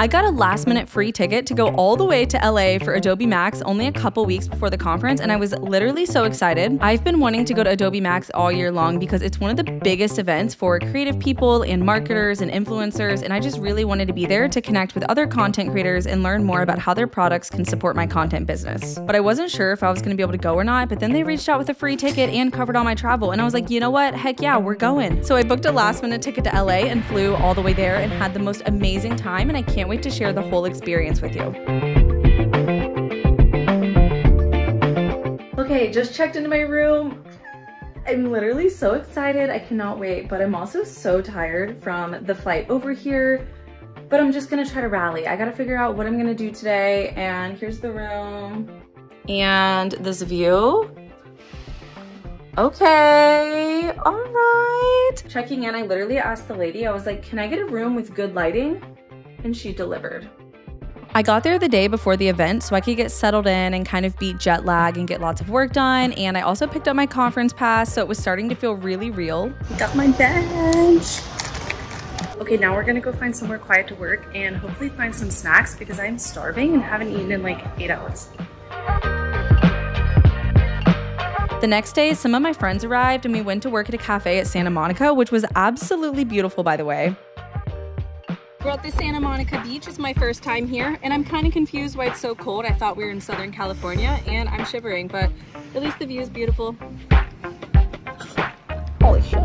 I got a last minute free ticket to go all the way to LA for Adobe Max only a couple weeks before the conference, and I was literally so excited. I've been wanting to go to Adobe Max all year long because it's one of the biggest events for creative people and marketers and influencers, and I just really wanted to be there to connect with other content creators and learn more about how their products can support my content business. But I wasn't sure if I was going to be able to go or not, but then they reached out with a free ticket and covered all my travel, and I was like, you know what? Heck yeah, we're going. So I booked a last minute ticket to LA and flew all the way there and had the most amazing time, and I can't wait to share the whole experience with you. Okay, just checked into my room. I'm literally so excited. I cannot wait, but I'm also so tired from the flight over here, but I'm just gonna try to rally. I gotta figure out what I'm gonna do today, and here's the room and this view. Okay, all right. Checking in, I literally asked the lady, I was like, can I get a room with good lighting? And she delivered. I got there the day before the event so I could get settled in and kind of beat jet lag and get lots of work done. And I also picked up my conference pass, so it was starting to feel really real. Got my bench. Okay, now we're gonna go find somewhere quiet to work and hopefully find some snacks because I'm starving and haven't eaten in like 8 hours. The next day, some of my friends arrived and we went to work at a cafe at Santa Monica, which was absolutely beautiful, by the way. We're at the Santa Monica Beach. It's my first time here, and I'm kind of confused why it's so cold. I thought we were in Southern California, and I'm shivering, but at least the view is beautiful. Holy shit.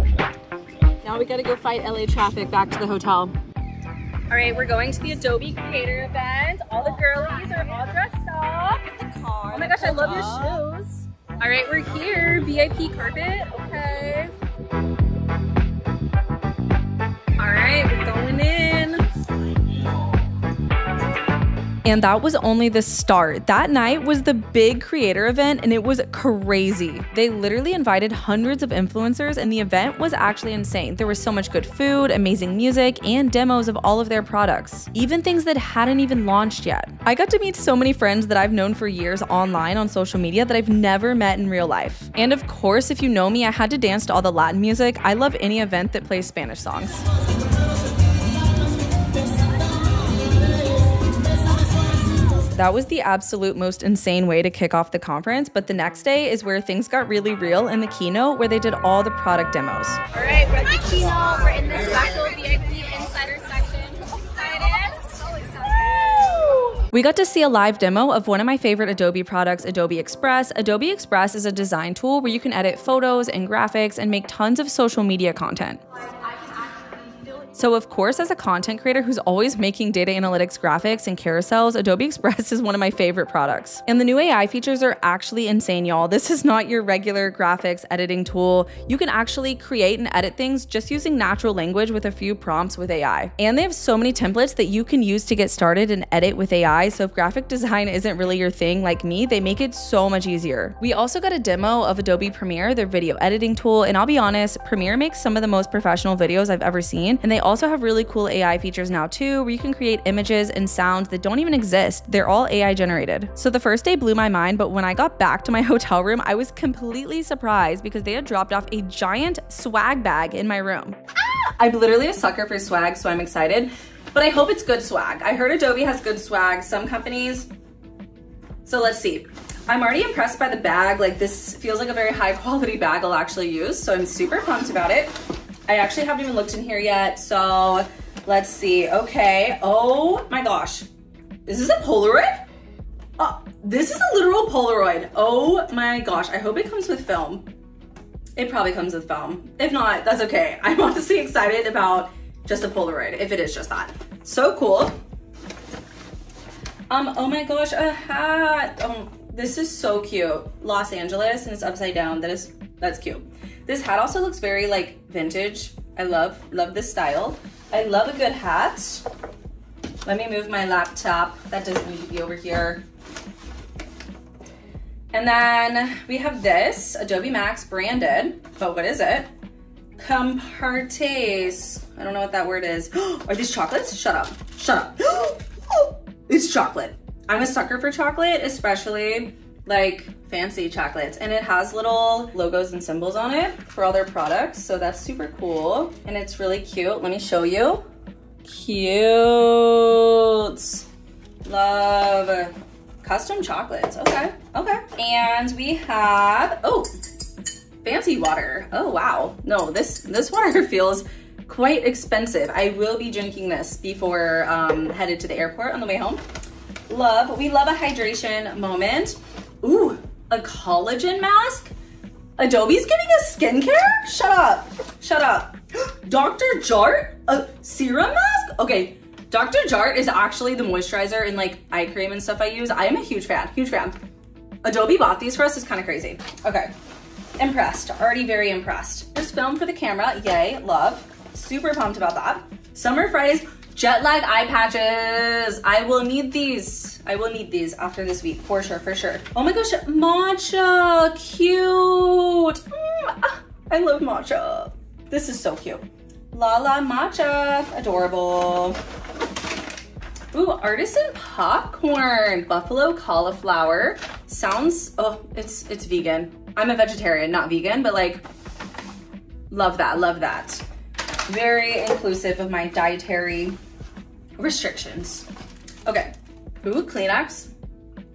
Now we gotta go fight LA traffic back to the hotel. All right, we're going to the Adobe Creator event. All the girlies are all dressed up. Oh my gosh, I love your shoes. All right, we're here. VIP carpet, okay. All right, we're going in. And that was only the start. That night was the big creator event and it was crazy. They literally invited hundreds of influencers and the event was actually insane. There was so much good food, amazing music, and demos of all of their products. Even things that hadn't even launched yet. I got to meet so many friends that I've known for years online on social media that I've never met in real life. And of course, if you know me, I had to dance to all the Latin music. I love any event that plays Spanish songs. That was the absolute most insane way to kick off the conference, but the next day is where things got really real in the keynote where they did all the product demos. All right, we're at the keynote. We're in the special VIP insider section. Excited? So excited. We got to see a live demo of one of my favorite Adobe products, Adobe Express. Adobe Express is a design tool where you can edit photos and graphics and make tons of social media content. So of course, as a content creator who's always making data analytics graphics and carousels, Adobe Express is one of my favorite products. And the new AI features are actually insane, y'all. This is not your regular graphics editing tool. You can actually create and edit things just using natural language with a few prompts with AI. And they have so many templates that you can use to get started and edit with AI. So if graphic design isn't really your thing like me, they make it so much easier. We also got a demo of Adobe Premiere, their video editing tool. And I'll be honest, Premiere makes some of the most professional videos I've ever seen. And they also have really cool AI features now too, where you can create images and sounds that don't even exist. They're all AI generated. So the first day blew my mind, but when I got back to my hotel room, I was completely surprised because they had dropped off a giant swag bag in my room. I'm literally a sucker for swag, so I'm excited, but I hope it's good swag. I heard Adobe has good swag, some companies. So let's see. I'm already impressed by the bag. Like, this feels like a very high quality bag I'll actually use, so I'm super pumped about it. I actually haven't even looked in here yet, so let's see. Okay, oh my gosh. Is this a Polaroid? Oh, this is a literal Polaroid. Oh my gosh, I hope it comes with film. It probably comes with film. If not, that's okay. I'm honestly excited about just a Polaroid, if it is just that. So cool. Oh my gosh, a hat. Oh, this is so cute. Los Angeles, and it's upside down. That's cute. This hat also looks very like vintage. I love this style. I love a good hat. Let me move my laptop. That doesn't need to be over here. And then we have this, Adobe Max branded, but what is it? Compartes. I don't know what that word is. Are these chocolates? Shut up, shut up. It's chocolate. I'm a sucker for chocolate, especially like fancy chocolates, and it has little logos and symbols on it for all their products, so that's super cool and it's really cute. Let me show you. Cute. Custom chocolates, okay, okay. And we have, oh, fancy water. Oh, wow. No, this water feels quite expensive. I will be drinking this before headed to the airport on the way home. We love a hydration moment. Ooh, a collagen mask? Adobe's giving us skincare? Shut up, shut up. Dr. Jart, a serum mask? Okay, Dr. Jart is actually the moisturizer and like eye cream and stuff I use. I am a huge fan, huge fan. Adobe bought these for us, is kind of crazy. Okay, impressed, already very impressed. There's film for the camera, yay, love. Super pumped about that. Summer Fridays, jet lag eye patches. I will need these. I will need these after this week, for sure, for sure. Oh my gosh, matcha, cute. I love matcha. This is so cute. Lala matcha, adorable. Ooh, artisan popcorn, buffalo cauliflower. Sounds, oh, it's vegan. I'm a vegetarian, not vegan, but like, love that, love that. Very inclusive of my dietary restrictions. Okay, ooh, Kleenex.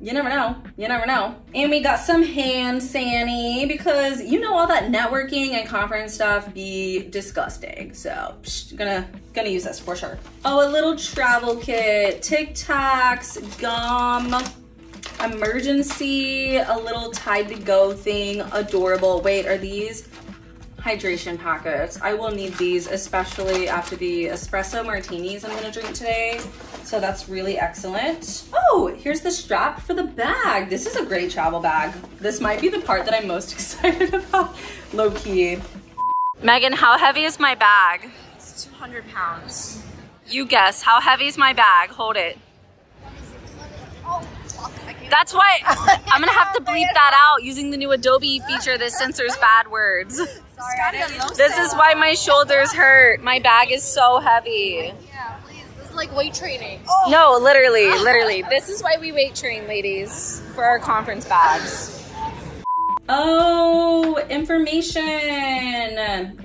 You never know, you never know. And we got some hand sani because you know all that networking and conference stuff be disgusting. So gonna use this for sure. Oh, a little travel kit, Tic Tacs, gum, emergency, a little Tide to Go thing, adorable. Wait, are these hydration packets? I will need these, especially after the espresso martinis I'm gonna drink today. So that's really excellent. Oh, here's the strap for the bag. This is a great travel bag. This might be the part that I'm most excited about, low key. Megan, how heavy is my bag? 200 pounds. You guess, how heavy is my bag? Hold it. That's why I'm gonna have to bleep that out using the new Adobe feature that censors bad words. Sorry, this is why my shoulders hurt. My bag is so heavy. Yeah, please. This is like weight training. No, literally, literally. This is why we weight train, ladies, for our conference bags. Oh, information.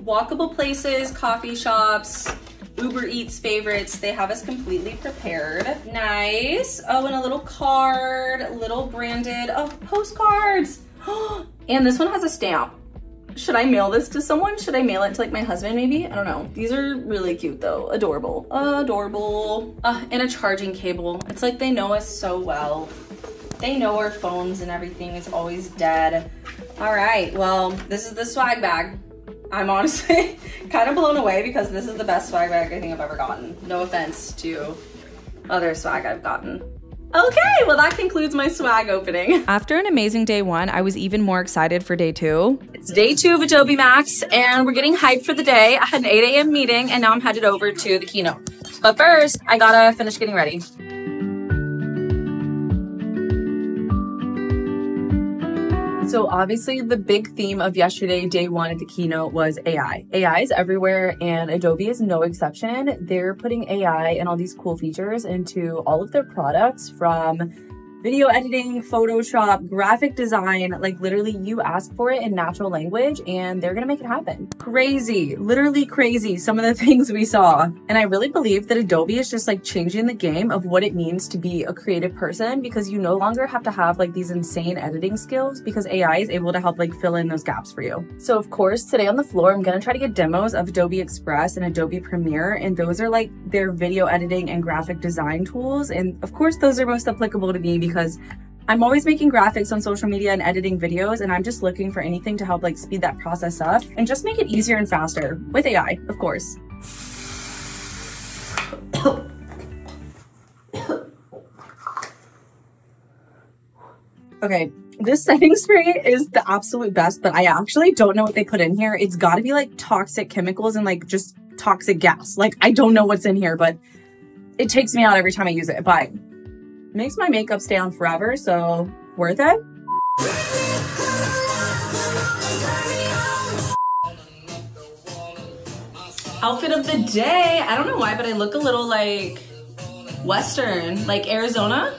Walkable places, coffee shops, Uber Eats favorites. They have us completely prepared. Nice. Oh, and a little card, little branded, oh, postcards. And this one has a stamp. Should I mail this to someone? Should I mail it to like my husband maybe? I don't know. These are really cute though. Adorable, adorable. And a charging cable. It's like they know us so well. They know our phones and everything is always dead. All right, well, this is the swag bag. I'm honestly kind of blown away because this is the best swag bag I think I've ever gotten. No offense to other swag I've gotten. Okay, well that concludes my swag opening. After an amazing day one, I was even more excited for day two. It's day two of Adobe Max and we're getting hyped for the day. I had an 8 a.m. meeting and now I'm headed over to the keynote. But first, I gotta finish getting ready. So obviously the big theme of yesterday, day one at the keynote, was AI. AI is everywhere and Adobe is no exception. They're putting AI and all these cool features into all of their products, from video editing, Photoshop, graphic design. Like literally you ask for it in natural language and they're gonna make it happen. Crazy, literally crazy, some of the things we saw. And I really believe that Adobe is just like changing the game of what it means to be a creative person, because you no longer have to have like these insane editing skills because AI is able to help like fill in those gaps for you. So of course, today on the floor, I'm gonna try to get demos of Adobe Express and Adobe Premiere. And those are like their video editing and graphic design tools. And of course, those are most applicable to me because I'm always making graphics on social media and editing videos, and I'm just looking for anything to help like speed that process up and just make it easier and faster with AI, of course. Okay, this setting spray is the absolute best, but I actually don't know what they put in here. It's got to be like toxic chemicals and like just toxic gas. Like I don't know what's in here, but it takes me out every time I use it. But makes my makeup stay on forever, so worth it. Outfit of the day. I don't know why, but I look a little like Western, like Arizona.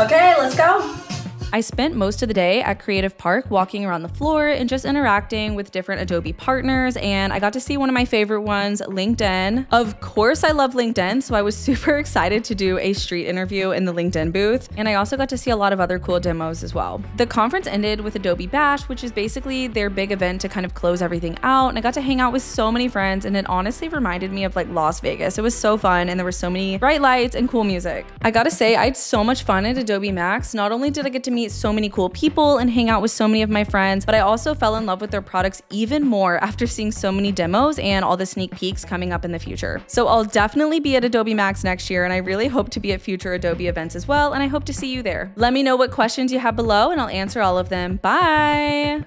Okay, let's go. I spent most of the day at Creative Park walking around the floor and just interacting with different Adobe partners, and I got to see one of my favorite ones, LinkedIn. Of course, I love LinkedIn, so I was super excited to do a street interview in the LinkedIn booth, and I also got to see a lot of other cool demos as well. The conference ended with Adobe Bash, which is basically their big event to kind of close everything out, and I got to hang out with so many friends, and it honestly reminded me of like Las Vegas. It was so fun, and there were so many bright lights and cool music. I gotta say, I had so much fun at Adobe Max. Not only did I get to meet so many cool people and hang out with so many of my friends, but I also fell in love with their products even more after seeing so many demos and all the sneak peeks coming up in the future. So I'll definitely be at Adobe Max next year, and I really hope to be at future Adobe events as well, and I hope to see you there. Let me know what questions you have below, and I'll answer all of them. Bye!